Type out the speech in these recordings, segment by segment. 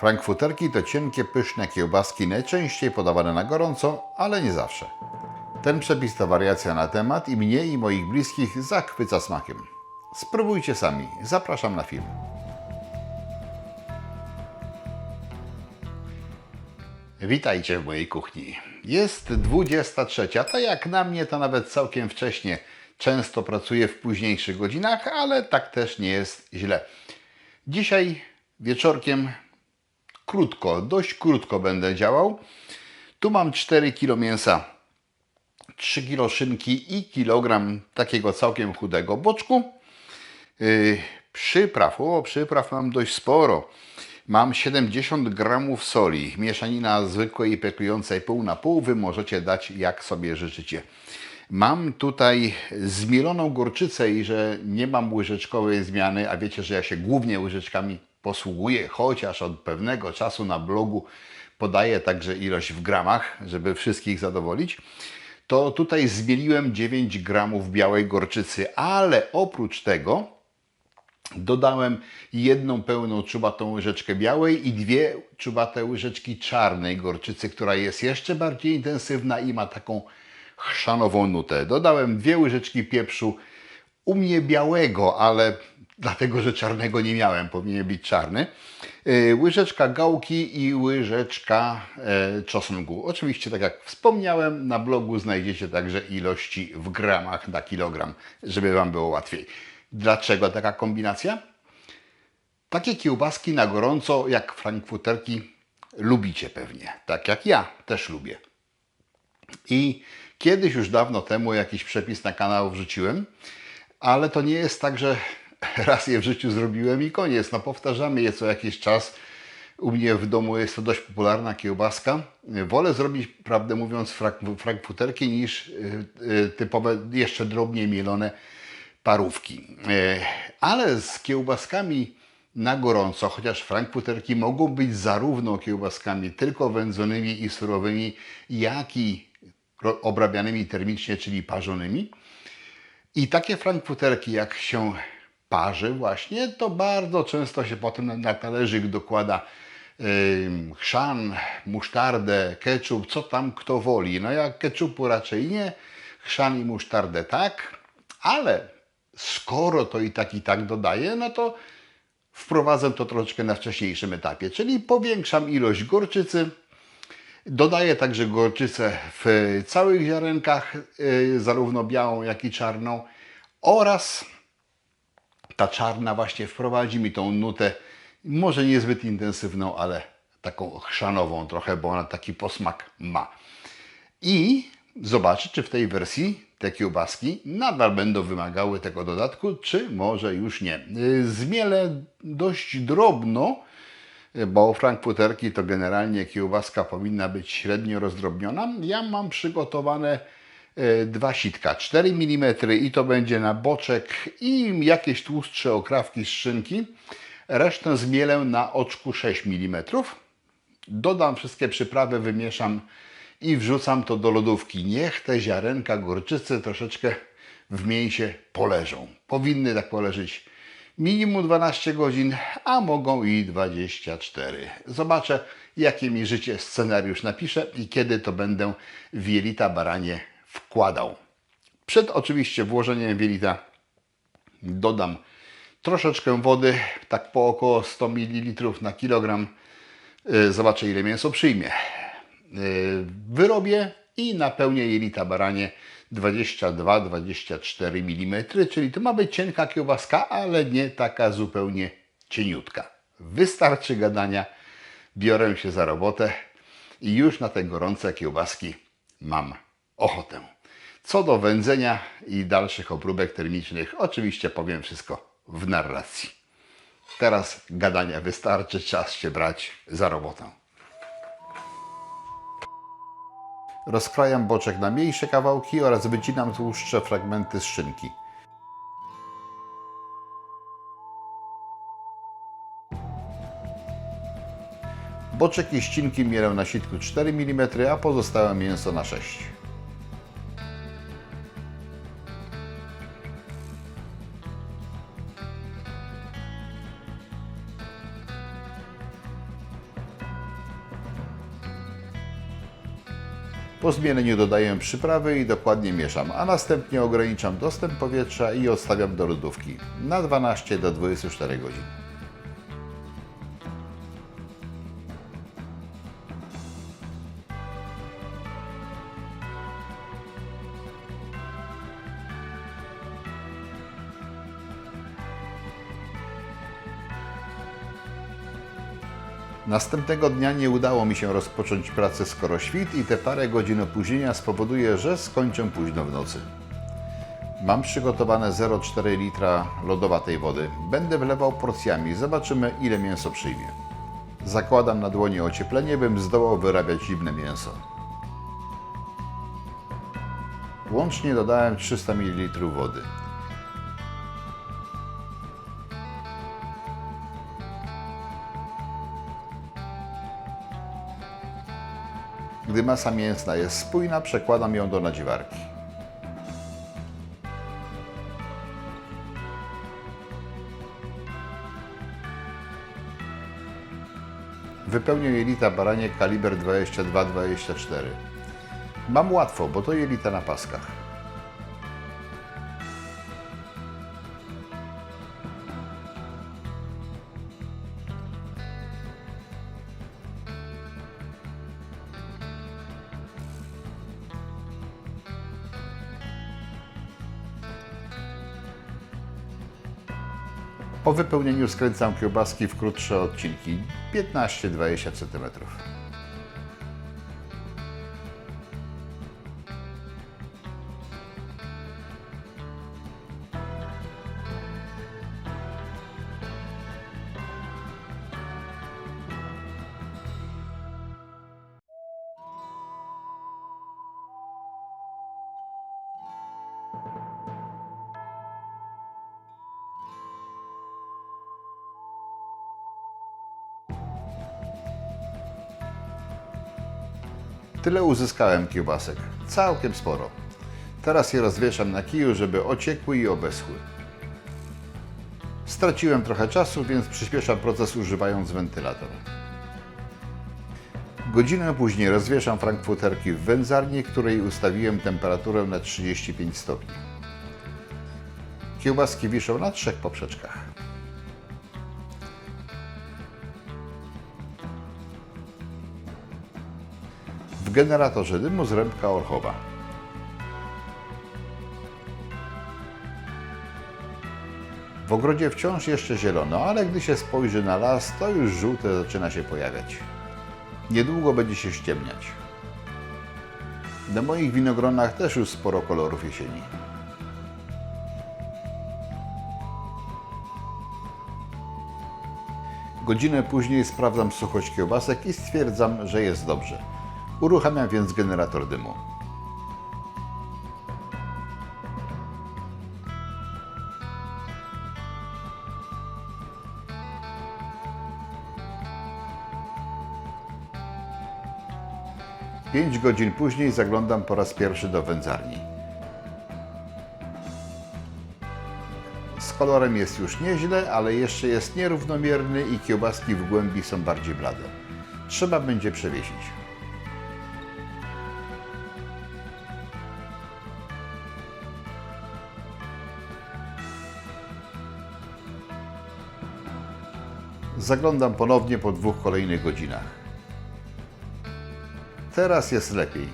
Frankfurterki to cienkie, pyszne kiełbaski, najczęściej podawane na gorąco, ale nie zawsze. Ten przepis to wariacja na temat i mnie i moich bliskich zachwyca smakiem. Spróbujcie sami. Zapraszam na film. Witajcie w mojej kuchni. Jest 23, to jak na mnie to nawet całkiem wcześnie. Często pracuję w późniejszych godzinach, ale tak też nie jest źle. Dzisiaj wieczorkiem dość krótko będę działał. Tu mam 4 kg mięsa, 3 kg szynki i kilogram takiego całkiem chudego boczku. Przypraw mam dość sporo. Mam 70 gramów soli, mieszanina zwykłej i pekującej pół na pół. Wy możecie dać jak sobie życzycie. Mam tutaj zmieloną gorczycę i że nie mam łyżeczkowej zmiany, a wiecie, że ja się głównie łyżeczkami posługuję, chociaż od pewnego czasu na blogu podaję także ilość w gramach, żeby wszystkich zadowolić. To tutaj zmieliłem 9 gramów białej gorczycy, ale oprócz tego dodałem 1 pełną czubatą łyżeczkę białej i 2 czubate łyżeczki czarnej gorczycy, która jest jeszcze bardziej intensywna i ma taką chrzanową nutę. Dodałem 2 łyżeczki pieprzu, u mnie białego, ale dlatego, że czarnego nie miałem, powinien być czarny. Łyżeczka gałki i łyżeczka czosnku. Oczywiście, tak jak wspomniałem, na blogu znajdziecie także ilości w gramach na kilogram, żeby Wam było łatwiej. Dlaczego taka kombinacja? Takie kiełbaski na gorąco, jak frankfurterki, lubicie pewnie. Tak jak ja też lubię. I kiedyś już dawno temu jakiś przepis na kanał wrzuciłem, ale to nie jest tak, że raz je w życiu zrobiłem i koniec. No powtarzamy je co jakiś czas. U mnie w domu jest to dość popularna kiełbaska. Wolę zrobić, prawdę mówiąc, frankfurterki niż typowe, jeszcze drobnie mielone parówki. Ale z kiełbaskami na gorąco, chociaż frankfurterki mogą być zarówno kiełbaskami tylko wędzonymi i surowymi, jak i obrabianymi termicznie, czyli parzonymi. I takie frankfurterki, jak się parzy właśnie, to bardzo często się potem na talerzyk dokłada chrzan, musztardę, ketchup, co tam kto woli. No ja ketchupu raczej nie, chrzan i musztardę tak, ale skoro to i tak dodaję, no to wprowadzę to troszeczkę na wcześniejszym etapie, czyli powiększam ilość gorczycy. Dodaję także gorczycę w całych ziarenkach, zarówno białą, jak i czarną, oraz ta czarna właśnie wprowadzi mi tą nutę, może niezbyt intensywną, ale taką chrzanową trochę, bo ona taki posmak ma. I zobaczę, czy w tej wersji te kiełbaski nadal będą wymagały tego dodatku, czy może już nie. Zmielę dość drobno, bo frankfurterki to generalnie kiełbaska powinna być średnio rozdrobniona. Ja mam przygotowane 2 sitka, 4 mm i to będzie na boczek i jakieś tłustsze okrawki z szynki. Resztę zmielę na oczku 6 mm. Dodam wszystkie przyprawy, wymieszam i wrzucam to do lodówki. Niech te ziarenka gorczycy troszeczkę w mięsie poleżą. Powinny tak poleżeć minimum 12 godzin, a mogą i 24. Zobaczę, jaki mi życie scenariusz napisze i kiedy to będę w jelita baranie wkładał. Przed oczywiście włożeniem w jelita dodam troszeczkę wody, tak po około 100 ml na kilogram. Zobaczę, ile mięso przyjmie. Wyrobię i napełnię jelita baranie 22-24 mm, czyli to ma być cienka kiełbaska, ale nie taka zupełnie cieniutka. Wystarczy gadania, biorę się za robotę i już na te gorące kiełbaski mam ochotę. Co do wędzenia i dalszych obróbek termicznych, oczywiście powiem wszystko w narracji. Teraz gadania wystarczy, czas się brać za robotę. Rozkrajam boczek na mniejsze kawałki oraz wycinam tłuszcze fragmenty z szynki. Boczek i ścinki mielę na sitku 4 mm, a pozostałe mięso na 6. Po zmieleniu dodaję przyprawy i dokładnie mieszam, a następnie ograniczam dostęp powietrza i odstawiam do lodówki na 12 do 24 godzin. Następnego dnia nie udało mi się rozpocząć pracy skoro świt i te parę godzin opóźnienia spowoduje, że skończę późno w nocy. Mam przygotowane 0,4 litra lodowatej wody. Będę wlewał porcjami, zobaczymy ile mięso przyjmie. Zakładam na dłonie ocieplenie, bym zdołał wyrabiać zimne mięso. Łącznie dodałem 300 ml wody. Gdy masa mięsna jest spójna, przekładam ją do nadziewarki. Wypełnię jelita baranie kaliber 22-24. Mam łatwo, bo to jelita na paskach. Po wypełnieniu skręcam kiełbaski w krótsze odcinki 15-20 cm. Tyle uzyskałem kiełbasek. Całkiem sporo. Teraz je rozwieszam na kiju, żeby ociekły i obeschły. Straciłem trochę czasu, więc przyspieszam proces używając wentylator. Godzinę później rozwieszam frankfurterki w wędzarni, której ustawiłem temperaturę na 35 stopni. Kiełbaski wiszą na 3 poprzeczkach. W generatorze dymu zrębka orchowa. W ogrodzie wciąż jeszcze zielono, ale gdy się spojrzy na las, to już żółte zaczyna się pojawiać. Niedługo będzie się ściemniać. Na moich winogronach też już sporo kolorów jesieni. Godzinę później sprawdzam suchość kiełbasek i stwierdzam, że jest dobrze. Uruchamiam więc generator dymu. Pięć godzin później zaglądam po raz pierwszy do wędzarni. Z kolorem jest już nieźle, ale jeszcze jest nierównomierny i kiełbaski w głębi są bardziej blade. Trzeba będzie przewiesić. Zaglądam ponownie po 2 kolejnych godzinach. Teraz jest lepiej.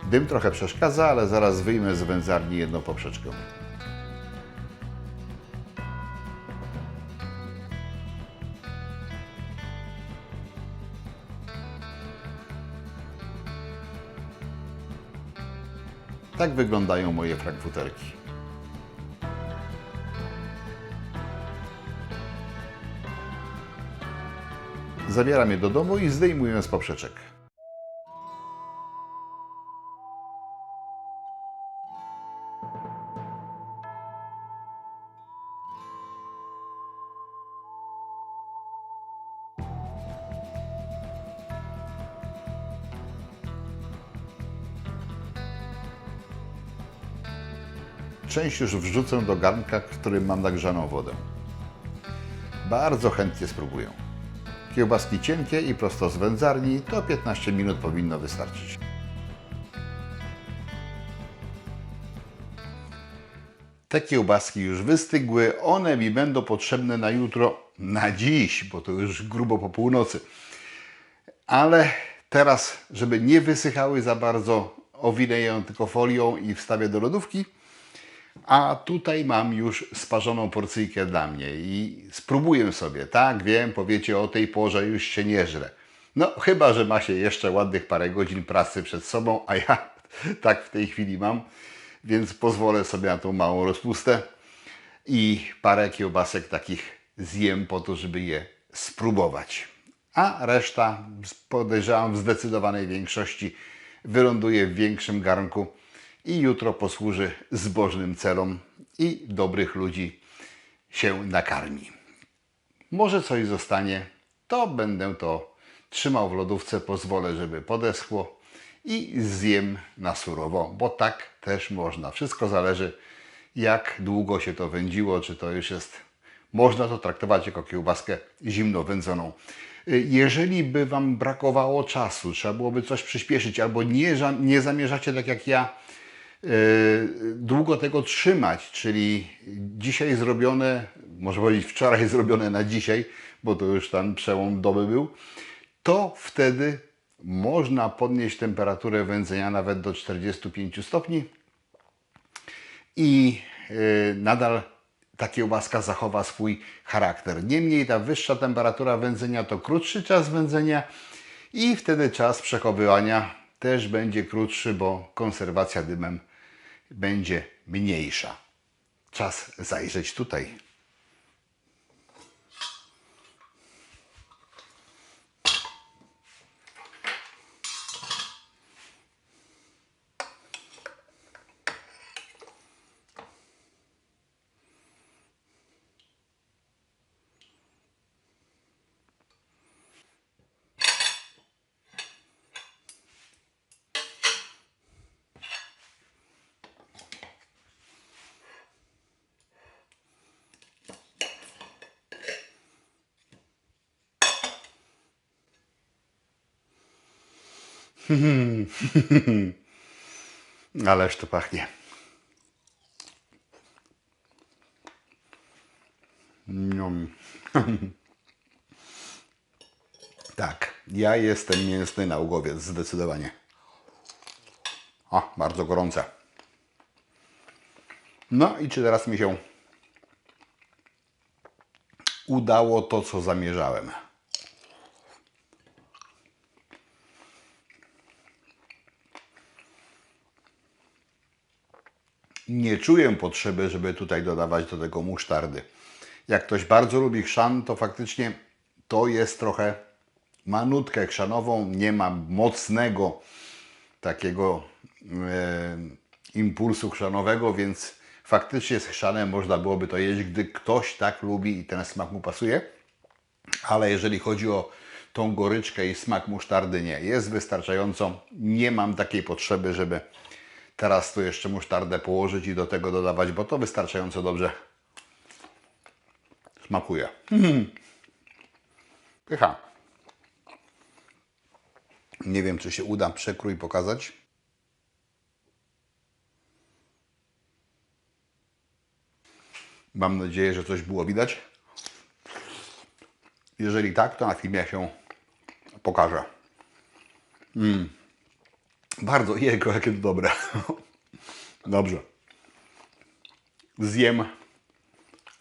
Dym trochę przeszkadza, ale zaraz wyjmę z wędzarni jedną poprzeczkę. Tak wyglądają moje frankfurterki. Zabieram je do domu i zdejmuję z poprzeczek. Część już wrzucę do garnka, w którym mam nagrzaną wodę. Bardzo chętnie spróbuję. Kiełbaski cienkie i prosto z wędzarni, to 15 minut powinno wystarczyć. Te kiełbaski już wystygły, one mi będą potrzebne na jutro, na dziś, bo to już grubo po północy. Ale teraz, żeby nie wysychały za bardzo, owinę je tylko folią i wstawię do lodówki. A tutaj mam już sparzoną porcyjkę dla mnie i spróbuję sobie. Tak, wiem, powiecie, o tej porze już się nie żre. No, chyba że ma się jeszcze ładnych parę godzin pracy przed sobą, a ja tak w tej chwili mam, więc pozwolę sobie na tą małą rozpustę i parę kiełbasek takich zjem po to, żeby je spróbować. A reszta, podejrzewam, w zdecydowanej większości wyląduje w większym garnku i jutro posłuży zbożnym celom i dobrych ludzi się nakarmi. Może coś zostanie, to będę to trzymał w lodówce, pozwolę, żeby podeschło i zjem na surowo, bo tak też można. Wszystko zależy, jak długo się to wędziło, czy to już jest, można to traktować jako kiełbaskę zimno wędzoną. Jeżeli by Wam brakowało czasu, trzeba byłoby coś przyspieszyć, albo nie zamierzacie, tak jak ja, długo tego trzymać, czyli dzisiaj zrobione, może powiedzieć wczoraj zrobione na dzisiaj, bo to już tam przełom doby był, to wtedy można podnieść temperaturę wędzenia nawet do 45 stopni i nadal ta kiełbaska zachowa swój charakter. Niemniej ta wyższa temperatura wędzenia to krótszy czas wędzenia i wtedy czas przechowywania też będzie krótszy, bo konserwacja dymem będzie mniejsza. Czas zajrzeć tutaj. Ależ to pachnie. Tak, ja jestem mięsny naukowiec, zdecydowanie. O, bardzo gorące. No i czy teraz mi się udało to, co zamierzałem? Nie czuję potrzeby, żeby tutaj dodawać do tego musztardy. Jak ktoś bardzo lubi chrzan, to faktycznie to jest trochę, ma nutkę chrzanową, nie ma mocnego takiego impulsu chrzanowego, więc faktycznie z chrzanem można byłoby to jeść, gdy ktoś tak lubi i ten smak mu pasuje. Ale jeżeli chodzi o tą goryczkę i smak musztardy, nie. Jest wystarczająco. Nie mam takiej potrzeby, żeby teraz tu jeszcze musztardę położyć i do tego dodawać, bo to wystarczająco dobrze smakuje. Pycha. Nie wiem, czy się uda przekrój pokazać. Mam nadzieję, że coś było widać. Jeżeli tak, to na filmie się pokaże. Bardzo, jego, jakie to dobre. Dobrze. Zjem,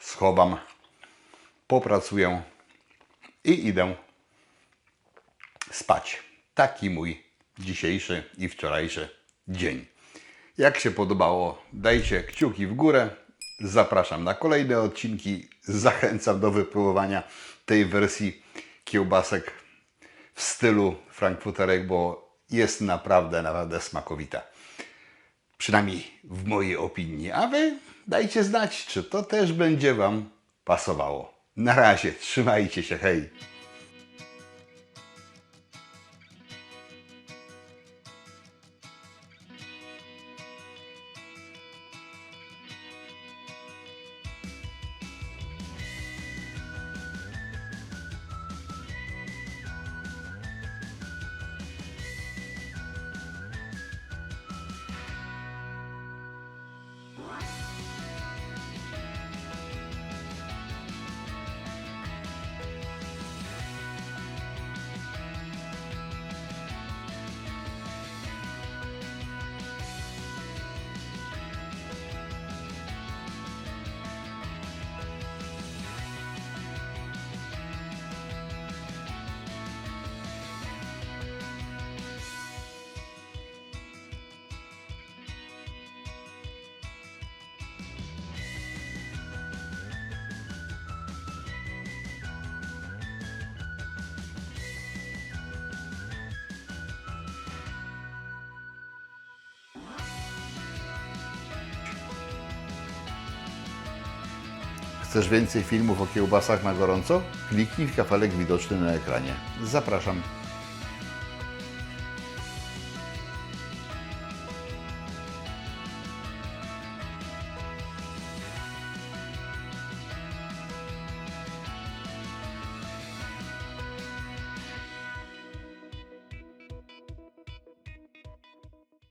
schowam, popracuję i idę spać. Taki mój dzisiejszy i wczorajszy dzień. Jak się podobało, dajcie kciuki w górę. Zapraszam na kolejne odcinki. Zachęcam do wypróbowania tej wersji kiełbasek w stylu frankfurterek, bo jest naprawdę smakowita. Przynajmniej w mojej opinii. A Wy dajcie znać, czy to też będzie Wam pasowało. Na razie, trzymajcie się, hej! Chcesz więcej filmów o kiełbasach na gorąco? Kliknij w kafelek widoczny na ekranie. Zapraszam.